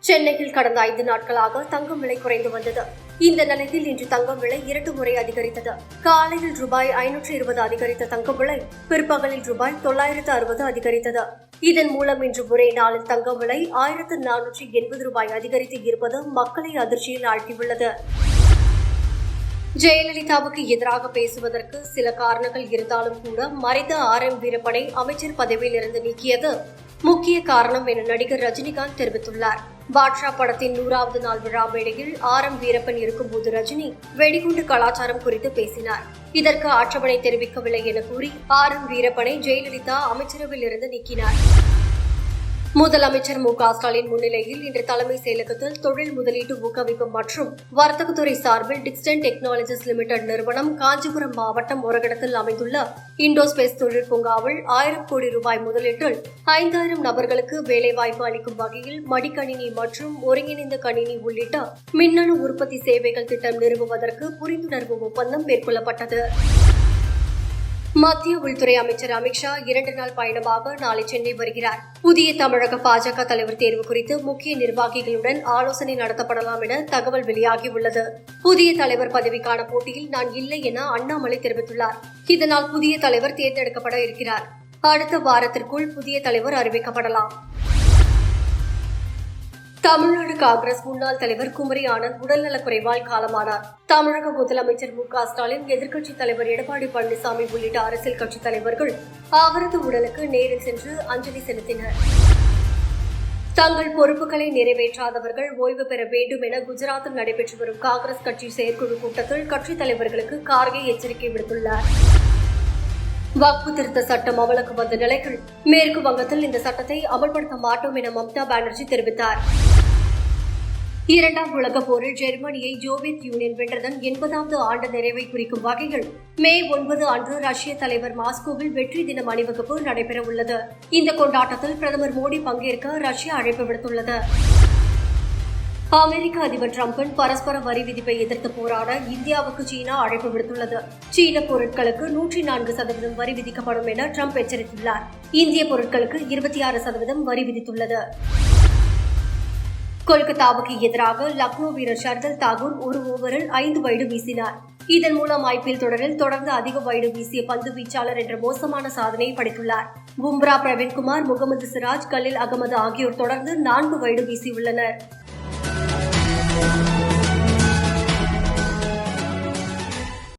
சென்னையில் கடந்த 5 நாட்களாக தங்கம் விலை குறைந்து வந்தது. இந்த நிலையில் இன்று தங்கம் விலை 2 முறை அதிகரித்தது. காலையில் ரூபாய் 520 அதிகரித்த தங்கம் விலை பிற்பகலில் ரூபாய் 960 அதிகரித்தது. இதன் மூலம் இன்று ஒரே நாளில் தங்கம் விலை 1480 ரூபாய் அதிகரித்து இருப்பது மக்களை அதிர்ச்சியில் ஆழ்த்தியுள்ளது. ஜெயலலிதாவுக்கு எதிராக பேசுவதற்கு சில காரணங்கள் இருந்தாலும் கூட மறைந்த வீரப்பனை அமைச்சர் பதவியில் இருந்து நீக்கியது முக்கிய காரணம் என நடிகர் ரஜினிகாந்த் தெரிவித்துள்ளார். பாட்ஷா படத்தின் 100வது நாள் விழா மேடையில் வீரப்பன் இருக்கும்போது ரஜினி வெடிகுண்டு கலாச்சாரம் குறித்து பேசினார். இதற்கு ஆட்சேபனை தெரிவிக்கவில்லை என கூறி வீரப்பனை ஜெயலலிதா அமைச்சரவையில் இருந்து நீக்கினார். முதலமைச்சர் மு.க.ஸ்டாலின் முன்னிலையில் இன்று தலைமைச் செயலகத்தில் தொழில் முதலீட்டு ஊக்குவிப்பு மற்றும் வர்த்தகத்துறை சார்பில் டிக்ஸ்டன் டெக்னாலஜிஸ் லிமிடெட் நிறுவனம் காஞ்சிபுரம் மாவட்டம் ஒரகடத்தில் அமைந்துள்ள இண்டோஸ்பேஸ் தொழில் பூங்காவில் 1000 கோடி ரூபாய் முதலீட்டில் 5000 நபர்களுக்கு வேலைவாய்ப்பு அளிக்கும் வகையில் மடிக்கணினி மற்றும் ஒருங்கிணைந்த கணினி உள்ளிட்ட மின்னணு உற்பத்தி சேவைகள் திட்டம் நிறுவுவதற்கு புரிந்துணர்வு ஒப்பந்தம் மேற்கொள்ளப்பட்டது. மத்திய உள்துறை அமைச்சர் அமித்ஷா 2 நாள் பயணமாக நாளை சென்னை வருகிறார். புதிய தமிழக பாஜக தலைவர் தேர்வு குறித்து முக்கிய நிர்வாகிகளுடன் ஆலோசனை நடத்தப்படலாம் என தகவல் வெளியாகியுள்ளது. புதிய தலைவர் பதவிக்கான போட்டியில் நான் இல்லை என அண்ணாமலை தெரிவித்துள்ளார். இதனால் புதிய தலைவர் தேர்ந்தெடுக்கப்பட இருக்கிறார். அடுத்த வாரத்திற்குள் புதிய தலைவர் அறிவிக்கப்படலாம். தமிழ்நாடு காங்கிரஸ் முன்னாள் தலைவர் குமரி ஆனந்த் உடல்நலக்குறைவால் காலமானார். தமிழக முதலமைச்சர் மு.க.ஸ்டாலின், எதிர்க்கட்சித் தலைவர் எடப்பாடி பழனிசாமி உள்ளிட்ட அரசியல் கட்சித் தலைவர்கள் அவரது உடலுக்கு நேரில் சென்று அஞ்சலி செலுத்தினர். தங்கள் பொறுப்புகளை நிறைவேற்றாதவர்கள் ஓய்வு பெற வேண்டும் என குஜராத்தில் நடைபெற்று வரும் காங்கிரஸ் கட்சி செயற்குழு கூட்டத்தில் கட்சித் தலைவர்களுக்கு கார்கே எச்சரிக்கை விடுத்துள்ளார். வக்பு திருத்த சட்டம் அமலுக்கு வந்த நிலையில் மேற்கு வங்கத்தில் இந்த சட்டத்தை அமல்படுத்த மாட்டோம் என மம்தா பானர்ஜி தெரிவித்தார். 2ஆம் உலகப் போரில் ஜெர்மனியை சோவியத் யூனியன் வென்றதன் 80வது ஆண்டு நிறைவை குறிக்கும் வகையில் மே 9 அன்று ரஷ்ய தலைவர் மாஸ்கோவில் வெற்றி தினம் அணிவகுப்பு நடைபெறவுள்ளது. இந்த கொண்டாட்டத்தில் பிரதமர் மோடி பங்கேற்க ரஷ்யா அழைப்பு விடுத்துள்ளது. அமெரிக்க அதிபர் டிரம்பின் பரஸ்பர வரி விதிப்பை எதிர்த்து போராட இந்தியாவுக்கு சீனா அழைப்பு விடுத்துள்ளது. சீன பொருட்களுக்கு 104% வரி விதிக்கப்படும் என டிரம்ப் எச்சரித்துள்ளார். இந்திய பொருட்களுக்கு 26% வரி விதித்துள்ளது. கொல்கத்தாவுக்கு எதிராக லக்னோ வீரர் ஷர்தல் தாக்கூர் ஒரு ஓவரில் 5 வைடு வீசினார். இதன் மூலம் ஐபிஎல் தொடரில் தொடர்ந்து அதிக வைடு வீசிய பந்து வீச்சாளர் என்ற மோசமான சாதனையை படைத்துள்ளார். பும்ரா, பிரவீன்குமார், முகமது சிராஜ், கலீல் அகமது ஆகியோர் தொடர்ந்து 4 வைடு வீசியுள்ளனர்.